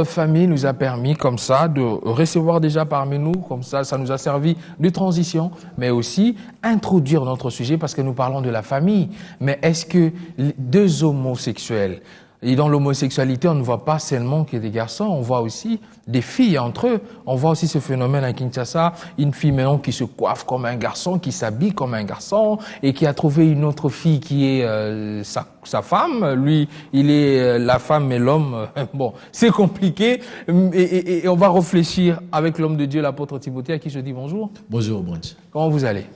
Famille nous a permis comme ça de recevoir déjà parmi nous, comme ça nous a servi de transition, mais aussi introduire notre sujet parce que nous parlons de la famille. Mais est-ce que deux homosexuels, et dans l'homosexualité, on ne voit pas seulement que des garçons, on voit aussi des filles entre eux. On voit aussi ce phénomène à Kinshasa, une fille maintenant qui se coiffe comme un garçon, qui s'habille comme un garçon et qui a trouvé une autre fille qui est sa femme. Lui, il est la femme et l'homme. Bon, c'est compliqué et on va réfléchir avec l'homme de Dieu, l'apôtre Timothée, à qui je dis bonjour. Bonjour, Branch. Comment vous allez?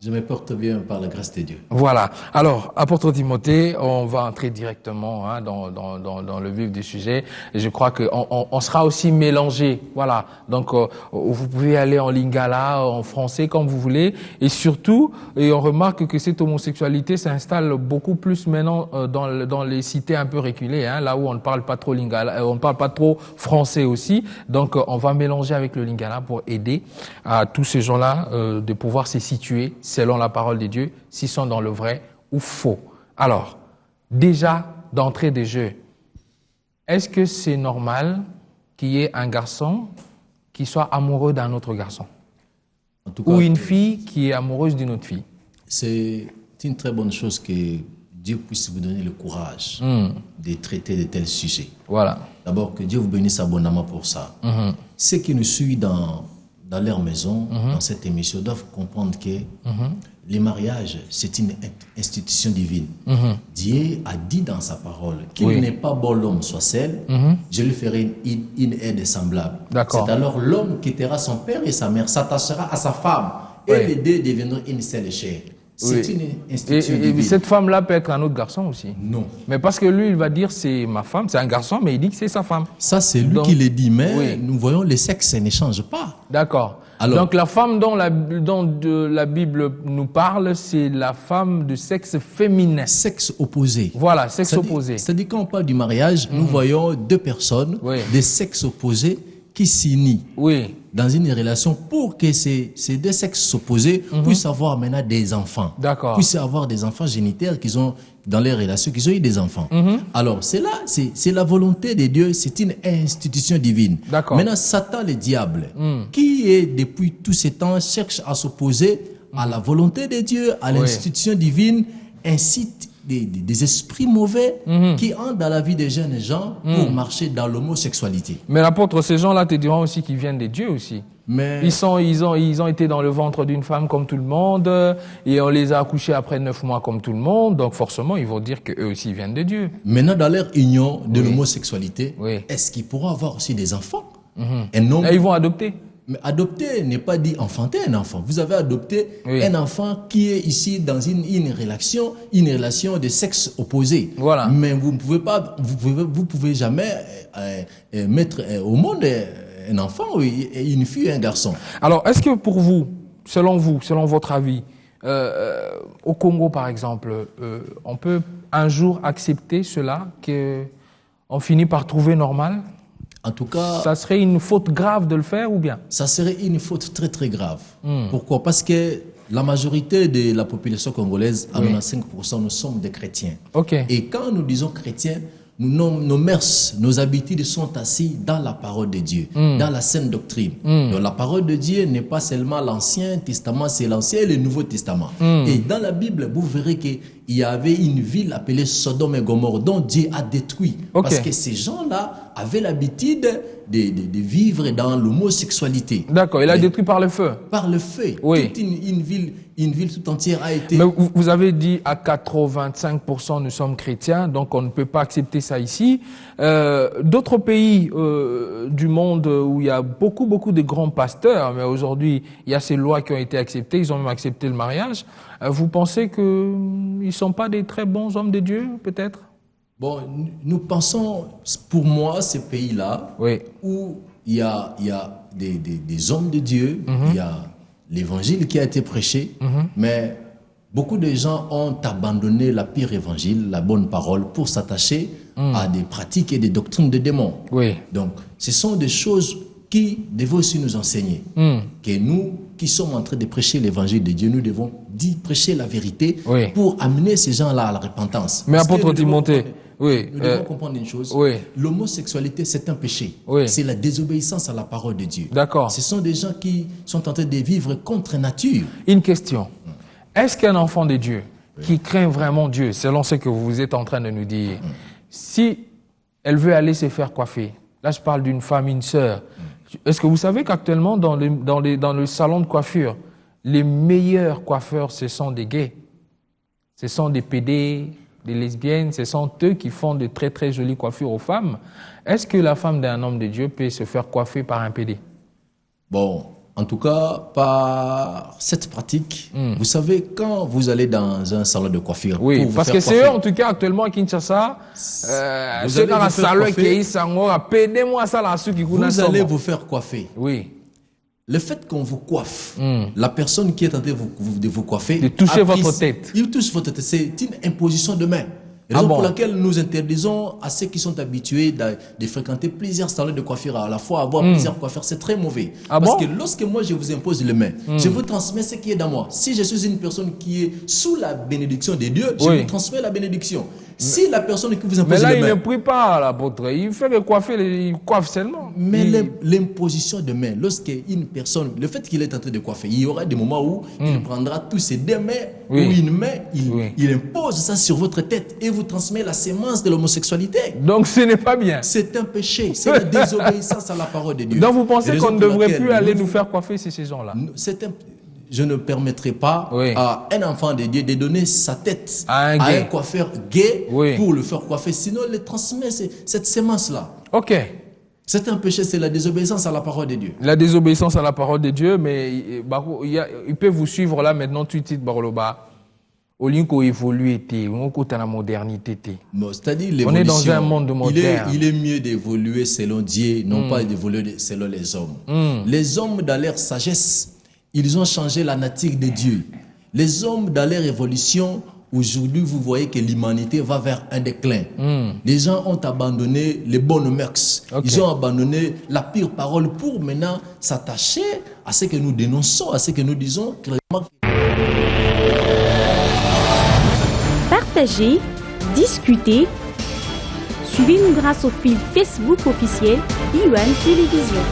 Je me porte bien par la grâce de Dieu. Voilà. Alors, apôtre Timothée, on va entrer directement dans le vif du sujet. Et je crois que on sera aussi mélangé. Voilà. Donc, vous pouvez aller en lingala, en français, comme vous voulez. Et surtout, on remarque que cette homosexualité s'installe beaucoup plus maintenant dans les cités un peu reculées, là où on ne parle pas trop lingala, on ne parle pas trop français aussi. Donc, on va mélanger avec le lingala pour aider à tous ces gens-là de pouvoir se situer selon la parole de Dieu, s'ils sont dans le vrai ou faux. Alors, déjà, d'entrée de jeu, est-ce que c'est normal qu'il y ait un garçon qui soit amoureux d'un autre garçon? En tout cas, ou une fille qui est amoureuse d'une autre fille? C'est une très bonne chose que Dieu puisse vous donner le courage de traiter de tels sujets. Voilà. D'abord, que Dieu vous bénisse abondamment pour ça. Ceux qui nous suivent dans leur maison, dans cette émission, doivent comprendre que le mariage, c'est une institution divine. Dieu a dit dans sa parole qu'il n'est pas bon l'homme soit seul, je lui ferai une aide semblable. C'est alors l'homme quittera son père et sa mère, s'attachera à sa femme, et les deux deviendront une seule chair. C'est une institution divine. Et cette femme-là peut être un autre garçon aussi? Non. Mais parce que lui, il va dire c'est ma femme, c'est un garçon, mais il dit que c'est sa femme. Ça, c'est lui qui le dit, mais nous voyons les sexes ne changent pas. D'accord. Donc la femme dont la Bible nous parle, c'est la femme de sexe féminin. Sexe opposé. Voilà, sexe opposé. C'est-à-dire quand on parle du mariage, nous voyons deux personnes de sexe opposé qui s'unissent dans une relation pour que ces deux sexes opposés puissent avoir maintenant des enfants. D'accord. Puissent avoir des enfants géniteurs qu'ils ont dans les relations, qu'ils ont eu des enfants. Alors, c'est la volonté de Dieu, c'est une institution divine. D'accord. Maintenant, Satan, le diable, qui est depuis tous ces temps, cherche à s'opposer à la volonté de Dieu, à l'institution divine, incite des esprits mauvais qui entrent dans la vie des jeunes gens pour marcher dans l'homosexualité. Mais l'apôtre, ces gens-là te diront aussi qu'ils viennent de Dieu aussi. Mais ils ont été dans le ventre d'une femme comme tout le monde et on les a accouchés après 9 mois comme tout le monde. Donc forcément, ils vont dire qu'eux aussi ils viennent de Dieu. Maintenant, dans leur union de l'homosexualité, est-ce qu'ils pourront avoir aussi des enfants? Un homme... Et ils vont adopter. Mais adopter n'est pas dit enfanter un enfant. Vous avez adopté un enfant qui est ici dans une relation de sexe opposé. Voilà. Mais vous ne pouvez pas, vous pouvez jamais mettre au monde un enfant, une fille et un garçon. Alors, est-ce que pour vous, selon votre avis, au Congo par exemple, on peut un jour accepter cela, qu'on finit par trouver normal? En tout cas, ça serait une faute grave de le faire ou bien? Ça serait une faute très très grave. Pourquoi? Parce que la majorité de la population congolaise, à 95%, nous sommes des chrétiens. Et quand nous disons chrétiens, nos mœurs, nos habitudes sont assises dans la parole de Dieu, dans la sainte doctrine. Donc la parole de Dieu n'est pas seulement l'Ancien Testament, c'est l'Ancien et le Nouveau Testament. Et dans la Bible, vous verrez qu'il y avait une ville appelée Sodome et Gomorrhe dont Dieu a détruit. Parce que ces gens-là avaient l'habitude de vivre dans l'homosexualité. D'accord, il a détruit par le feu. Par le feu. Toute une ville tout entière a été... Mais vous avez dit à 85% nous sommes chrétiens, donc on ne peut pas accepter ça ici. D'autres pays du monde où il y a beaucoup de grands pasteurs, mais aujourd'hui il y a ces lois qui ont été acceptées, ils ont même accepté le mariage. Vous pensez qu'ils ne sont pas des très bons hommes de Dieu, peut-être? Bon, nous pensons, pour moi, ces pays-là, où il y a des hommes de Dieu, il y a l'évangile qui a été prêché, mais beaucoup de gens ont abandonné la pire évangile, la bonne parole, pour s'attacher à des pratiques et des doctrines de démons. Donc, ce sont des choses qui devaient aussi nous enseigner que nous, qui sommes en train de prêcher l'évangile de Dieu, nous devons prêcher la vérité pour amener ces gens-là à la repentance. Mais apôtre Timothée, nous devons comprendre une chose. L'homosexualité, c'est un péché. C'est la désobéissance à la parole de Dieu. D'accord. Ce sont des gens qui sont en train de vivre contre nature. Une question. Est-ce qu'un enfant de Dieu qui craint vraiment Dieu, selon ce que vous êtes en train de nous dire, si elle veut aller se faire coiffer, là je parle d'une femme, une sœur, est-ce que vous savez qu'actuellement dans le salon de coiffure, les meilleurs coiffeurs, ce sont des gays, ce sont des PD, des lesbiennes, ce sont eux qui font de très très jolies coiffures aux femmes. Est-ce que la femme d'un homme de Dieu peut se faire coiffer par un PD? Bon, en tout cas, par cette pratique, vous savez, quand vous allez dans un salon de coiffure... Oui, parce que c'est eux, en tout cas, actuellement, à Kinshasa, c'est dans la salon qui vous allez vous faire coiffer. Oui. Le fait qu'on vous coiffe, la personne qui est en train de vous coiffer... De toucher votre tête. Il touche votre tête. C'est une imposition de main. Raison pour laquelle nous interdisons à ceux qui sont habitués de fréquenter plusieurs salons de coiffure à la fois, avoir plusieurs coiffeurs, c'est très mauvais. Parce que lorsque moi je vous impose les mains, je vous transmets ce qui est dans moi. Si je suis une personne qui est sous la bénédiction de Dieu, je vous transmets la bénédiction. Si la personne qui vous impose les mains... Mais là, il ne prie pas, l'apôtre. Il fait que coiffer, il coiffe seulement. Mais l'imposition de main, lorsqu'une personne, le fait qu'il est en train de coiffer, il y aura des moments où il prendra tous ses deux mains, ou une main, il impose ça sur votre tête et vous transmet la sémence de l'homosexualité. Donc ce n'est pas bien. C'est un péché, c'est la désobéissance à la parole de Dieu. Donc vous pensez qu'on ne devrait plus aller nous faire coiffer ces gens-là? Je ne permettrai pas à un enfant de Dieu de donner sa tête à un coiffeur gay pour le faire coiffer. Sinon, il transmet cette sémence-là. Ok. C'est un péché, c'est la désobéissance à la parole de Dieu. La désobéissance à la parole de Dieu, mais il peut vous suivre là maintenant tout de suite, Baroloba. Au lieu qu'on évolue, on est la modernité. C'est-à-dire on est dans un monde moderne. Il est mieux d'évoluer selon Dieu, non pas d'évoluer selon les hommes. Les hommes, dans leur sagesse, ils ont changé la nature de Dieu. Les hommes, dans leur évolution, aujourd'hui, vous voyez que l'humanité va vers un déclin. Les gens ont abandonné les bonnes mœurs. Ils ont abandonné la pure parole pour maintenant s'attacher à ce que nous dénonçons, à ce que nous disons. Partagez, discutez. Suivez-nous grâce au fil Facebook officiel IUAN Télévision.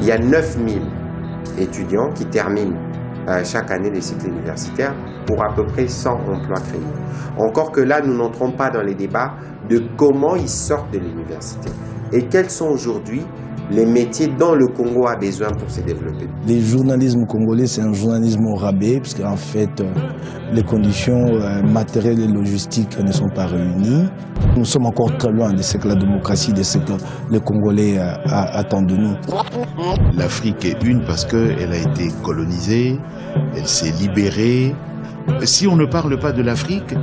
Il y a 9000 étudiants qui terminent chaque année les cycles universitaires pour à peu près 100 emplois créés. Encore que là, nous n'entrons pas dans les débats de comment ils sortent de l'université et quels sont aujourd'hui les métiers dont le Congo a besoin pour se développer. Le journalisme congolais, c'est un journalisme au rabais, parce qu'en fait, les conditions matérielles et logistiques ne sont pas réunies. Nous sommes encore très loin de ce que la démocratie, de ce que les Congolais attendent de nous. L'Afrique est une parce qu'elle a été colonisée, elle s'est libérée. Si on ne parle pas de l'Afrique,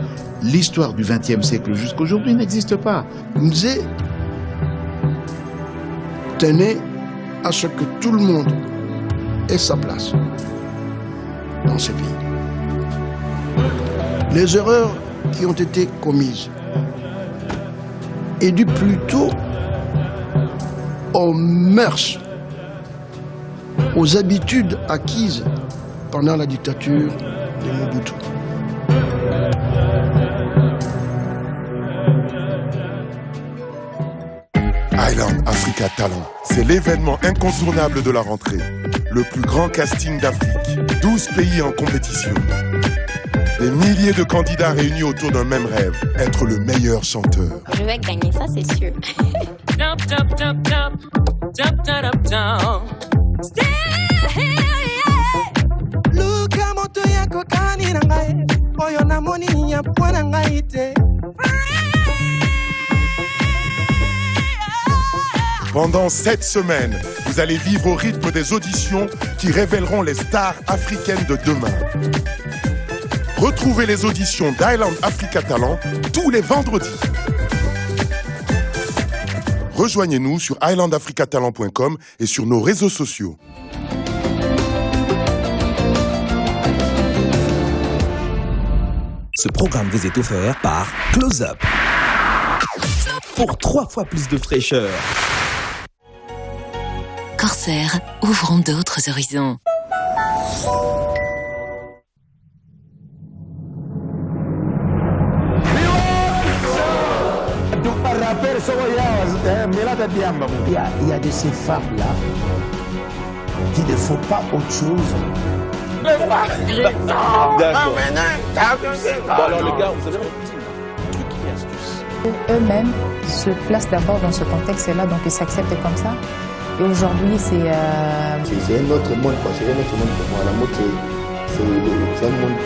l'histoire du XXe siècle jusqu'à aujourd'hui n'existe pas. Nzé tenait à ce que tout le monde ait sa place dans ce pays. Les erreurs qui ont été commises est due plutôt aux mœurs, aux habitudes acquises pendant la dictature de Mobutu. Island Africa Talent, c'est l'événement incontournable de la rentrée. Le plus grand casting d'Afrique. 12 pays en compétition. Des milliers de candidats réunis autour d'un même rêve, être le meilleur chanteur. Je vais gagner, ça c'est sûr. Jump, jump, jump, jump, jump, jump, jump. Still here, yeah. Luka moto yako kani nangai, oyo namoni ya pwana ngai te. Pendant 7 semaines, vous allez vivre au rythme des auditions qui révéleront les stars africaines de demain. Retrouvez les auditions d'Island Africa Talent tous les vendredis. Rejoignez-nous sur islandafricatalent.com et sur nos réseaux sociaux. Ce programme vous est offert par Close Up. Pour 3 fois plus de fraîcheur. Corsair, ouvrons d'autres horizons. Il y a de ces femmes-là qui ne font pas autre chose. D'accord. Bon, alors les gars, vous avez un truc qui est astuce. Eux-mêmes se placent d'abord dans ce contexte-là, donc ils s'acceptent comme ça. Et aujourd'hui, c'est un autre monde, quoi. C'est un autre monde pour moi. La mode, c'est un monde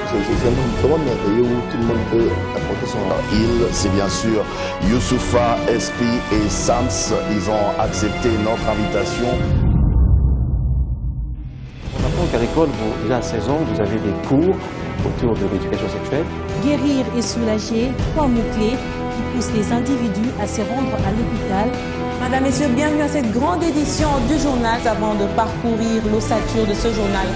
vraiment merveilleux où tout le monde peut apporter son... Il, c'est bien sûr Youssoufa, SP et Sams. Ils ont accepté notre invitation. En apprend qu'à l'école, déjà à 16 ans, vous avez des cours autour de l'éducation sexuelle. Guérir et soulager, 3 mots-clés qui poussent les individus à se rendre à l'hôpital. Madame, Messieurs, bienvenue à cette grande édition du journal. Avant de parcourir l'ossature de ce journal.